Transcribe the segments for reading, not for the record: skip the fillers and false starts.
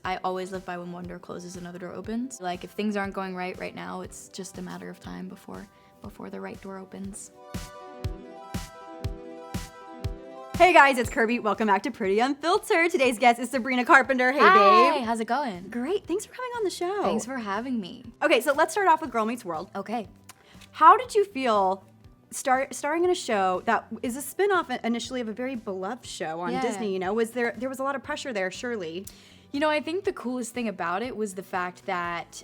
I always live by when one door closes, another door opens. Like, if things aren't going right now, it's just a matter of time before the right door opens. Hey guys, it's Kirbie. Welcome back to Pretty Unfiltered. Today's guest is Sabrina Carpenter. Hey, Hi, babe. how's it going? Great. Thanks for coming on the show. Thanks for having me. Okay, so let's start off with Girl Meets World. Okay. How did you feel starring in a show that is a spin-off initially of a very beloved show on Disney? You know, there was a lot of pressure there, surely. You know, I think the coolest thing about it was the fact that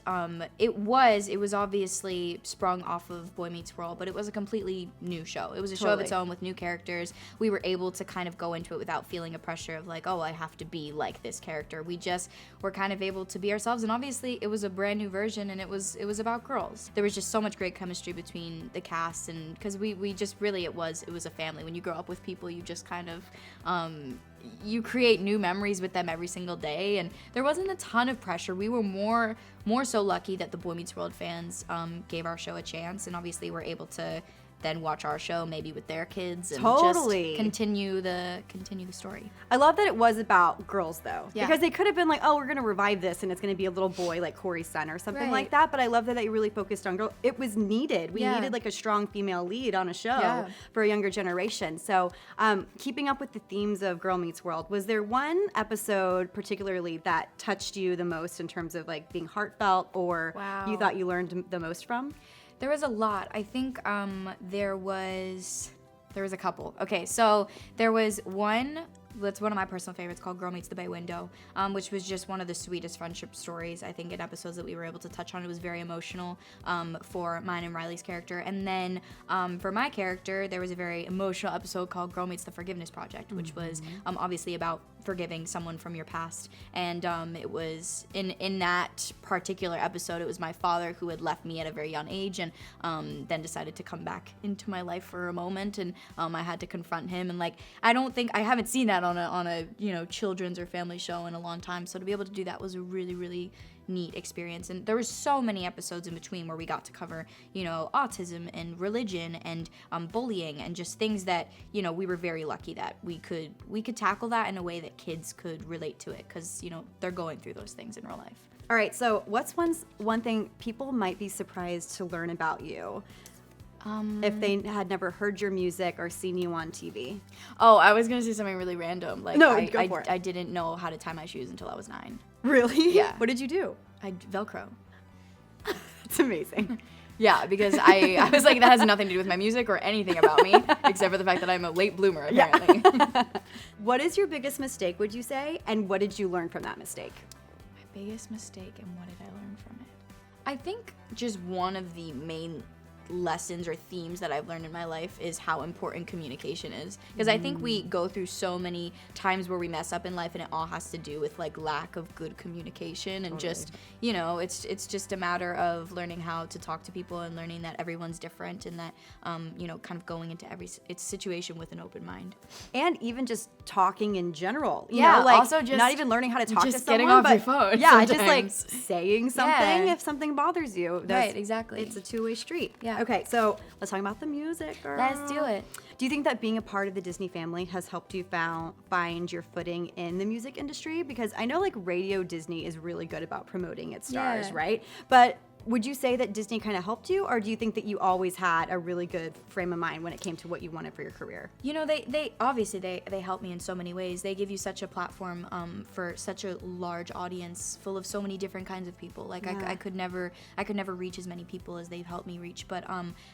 it was obviously sprung off of Boy Meets World, but it was a completely new show. It was a show of its own with new characters. We were able to kind of go into it without feeling a pressure of like, oh, I have to be like this character. We just were kind of able to be ourselves, and obviously it was a brand new version, and it was about girls. There was just so much great chemistry between the cast, and because we just really it was a family. When you grow up with people, you just kind of you create new memories with them every single day, and there wasn't a ton of pressure. We were more so lucky that the Boy Meets World fans gave our show a chance, and obviously were able to then watch our show maybe with their kids and just continue the story. I love that it was about girls though, Yeah. because they could have been like, oh, we're gonna revive this and it's gonna be a little boy like Corey's son or something like that. But I love that they really focused on girls. It was needed. We needed like a strong female lead on a show for a younger generation. So keeping up with the themes of Girl Meets World, was there one episode particularly that touched you the most in terms of like being heartfelt, or you thought you learned the most from? There was a lot. I think there was a couple. Okay, so there was one that's one of my personal favorites called Girl Meets the Bay Window, which was just one of the sweetest friendship stories, I think, in episodes that we were able to touch on. It was very emotional for mine and Riley's character. And then for my character, there was a very emotional episode called Girl Meets the Forgiveness Project, which was obviously about forgiving someone from your past. And it was in that particular episode, it was my father who had left me at a very young age and then decided to come back into my life for a moment, and I had to confront him. And like, I haven't seen that on a children's or family show in a long time, so to be able to do that was a really, really neat experience. And there was so many episodes in between where we got to cover autism and religion and bullying and just things that we were very lucky that we could tackle that in a way that kids could relate to it, because they're going through those things in real life. All right, so what's one thing people might be surprised to learn about you if they had never heard your music or seen you on TV? Oh, I was gonna say something really random. Like, go for it. I didn't know how to tie my shoes until I was 9. Really? Yeah. What did you do? I Velcro. It's amazing. Yeah, because I was like, that has nothing to do with my music or anything about me, except for the fact that I'm a late bloomer, apparently. What is your biggest mistake, would you say? And what did you learn from that mistake? My biggest mistake, and what did I learn from it? I think just one of the main lessons or themes that I've learned in my life is how important communication is, because I think we go through so many times where we mess up in life, and it all has to do with like lack of good communication, and just it's just a matter of learning how to talk to people and learning that everyone's different, and that kind of going into every situation with an open mind, and even just talking in general. Also just not even learning how to talk to someone, getting off but your phone. Yeah, sometimes. just like saying something if something bothers you. Right, exactly. It's a two-way street. Yeah. Okay, so let's talk about the music, girl. Let's do it. Do you think that being a part of the Disney family has helped you find your footing in the music industry? Because I know like Radio Disney is really good about promoting its stars, right? But would you say that Disney kind of helped you, or do you think that you always had a really good frame of mind when it came to what you wanted for your career? They obviously they help me in so many ways. They give you such a platform for such a large audience full of so many different kinds of people. Like I could never reach as many people as they've helped me reach. But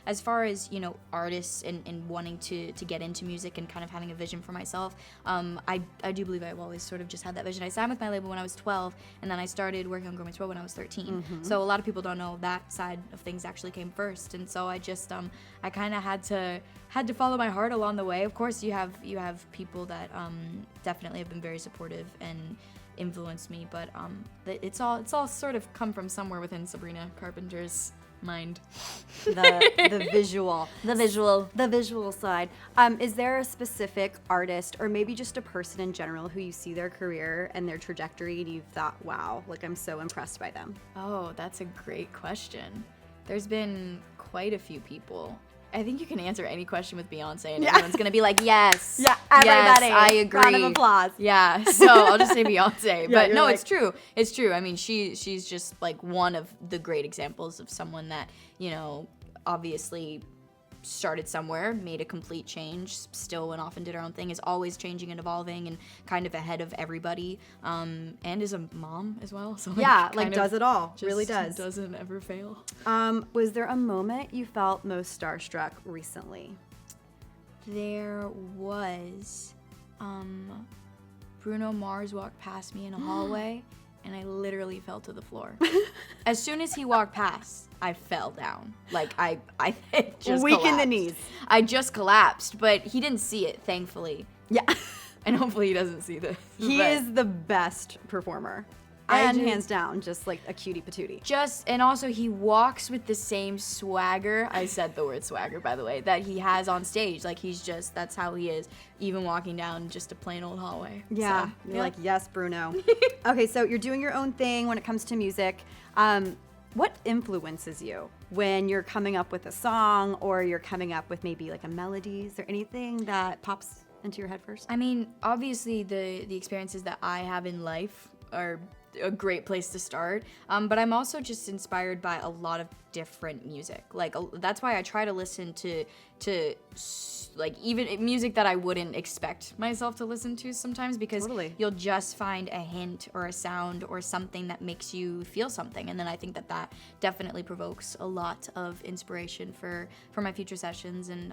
as far as artists and wanting to get into music and kind of having a vision for myself, I do believe I've always sort of just had that vision. I signed with my label when I was 12, and then I started working on Girl Meets World when I was 13. So a lot of people don't know that side of things actually came first, and so I just I kind of had to follow my heart along the way. Of course, you have people that definitely have been very supportive and influenced me, but it's all sort of come from somewhere within Sabrina Carpenter's mind. The visual side. Is there a specific artist, or maybe just a person in general, who you see their career and their trajectory and you've thought, wow, like I'm so impressed by them? Oh, that's a great question. There's been quite a few people. I think you can answer any question with Beyonce, and everyone's gonna be like, yes. Yeah, everybody. Yes, I agree. Round of applause. Yeah, so I'll just say Beyonce. But no, like- it's true. It's true. I mean, she's just like one of the great examples of someone that, you know, obviously started somewhere, made a complete change, still went off and did her own thing, is always changing and evolving and kind of ahead of everybody, and is a mom as well. So does it all. Really does. Doesn't ever fail. Was there a moment you felt most starstruck recently? There was, Bruno Mars walked past me in a hallway, and I literally fell to the floor. As soon as he walked past, I fell down. Like, I just Weak in the collapsed. knees. I just collapsed, but he didn't see it, thankfully. Yeah. And hopefully he doesn't see this. He but is the best performer. I And just- hands down, just like a cutie patootie. and also he walks with the same swagger. I said the word swagger, by the way, that he has on stage. Like, that's how he is, even walking down just a plain old hallway. Yeah, So, you're like, yes, Bruno. Okay, so you're doing your own thing when it comes to music. What influences you when you're coming up with a song or you're coming up with maybe like a melody? Is there anything that pops into your head first? I mean, obviously the experiences that I have in life are a great place to start. But I'm also just inspired by a lot of different music. Like, that's why I try to listen to like even music that I wouldn't expect myself to listen to sometimes, because Totally. you'll just find a hint or a sound or something that makes you feel something. And then I think that definitely provokes a lot of inspiration for my future sessions. And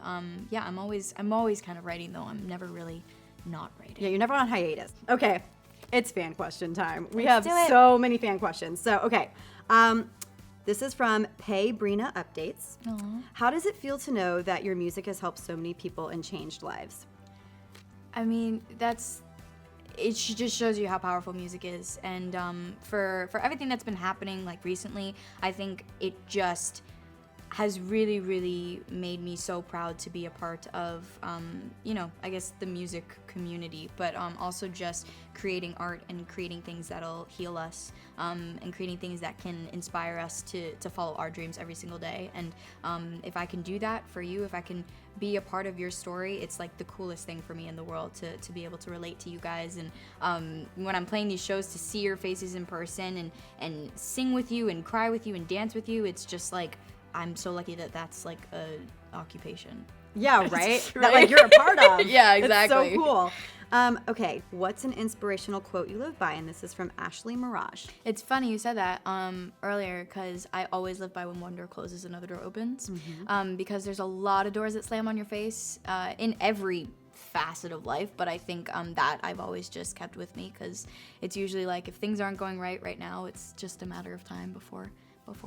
yeah, I'm always kind of writing, though. I'm never really not writing. Yeah, you're never on hiatus. Okay, it's fan question time. We Let's have do it. so many fan questions. So, okay. This is from Sabrina Updates. Aw. How does it feel to know that your music has helped so many people and changed lives? I mean, it just shows you how powerful music is. And for everything that's been happening, like, recently, I think it just has really, really made me so proud to be a part of, you know, I guess the music community, but also just creating art and creating things that'll heal us, and creating things that can inspire us to follow our dreams every single day. And if I can do that for you, if I can be a part of your story, it's like the coolest thing for me in the world to be able to relate to you guys. And when I'm playing these shows, to see your faces in person and sing with you and cry with you and dance with you, it's just like, I'm so lucky that that's like a occupation. Yeah, right? That like you're a part of. Yeah, It's exactly. so cool. Okay, what's an inspirational quote you live by? And this is from Ashley Mirage. It's funny you said that earlier, because I always live by when one door closes, another door opens. Because there's a lot of doors that slam on your face in every facet of life, but I think that I've always just kept with me, because it's usually like, if things aren't going right now, it's just a matter of time before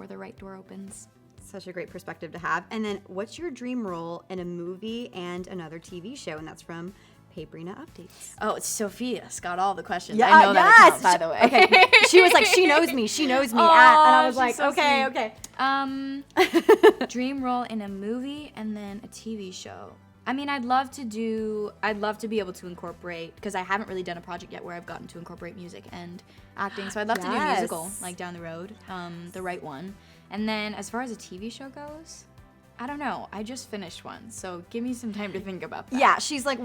the right door opens. Such a great perspective to have. And then, what's your dream role in a movie and another TV show? And that's from Sabrina Updates. Oh, it's Sophia's got all the questions. Yeah, I know that yes. account, by the way. Okay, she was like, she knows me. And I was she's like, so okay. Dream role in a movie and then a TV show. I mean, I'd love to be able to incorporate, because I haven't really done a project yet where I've gotten to incorporate music and acting. So I'd love to do a musical, like, down the road, the right one. And then as far as a TV show goes, I don't know. I just finished one, so give me some time to think about that. Yeah, she's like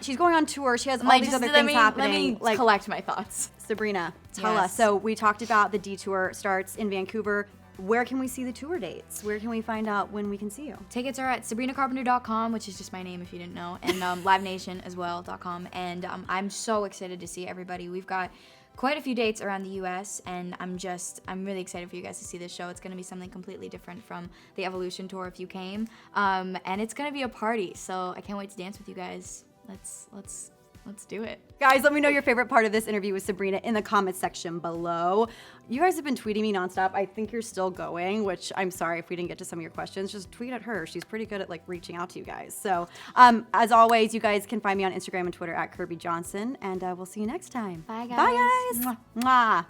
she's going on tour. She has all these other things happening. Let me collect my thoughts. Sabrina, tell Yes. us. So we talked about the Detour starts in Vancouver. Where can we see the tour dates? Where can we find out when we can see you? Tickets are at sabrinacarpenter.com, which is just my name if you didn't know, and livenationaswell.com. And I'm so excited to see everybody. We've got quite a few dates around the U.S., and I'm really excited for you guys to see this show. It's going to be something completely different from the Evolution tour if you came, and it's going to be a party. So I can't wait to dance with you guys. Let's do it. Guys, let me know your favorite part of this interview with Sabrina in the comments section below. You guys have been tweeting me nonstop. I think you're still going, which I'm sorry if we didn't get to some of your questions. Just tweet at her. She's pretty good at like reaching out to you guys. So as always, you guys can find me on Instagram and Twitter at Kirbie Johnson, and we'll see you next time. Bye, guys. Bye, guys. Mwah.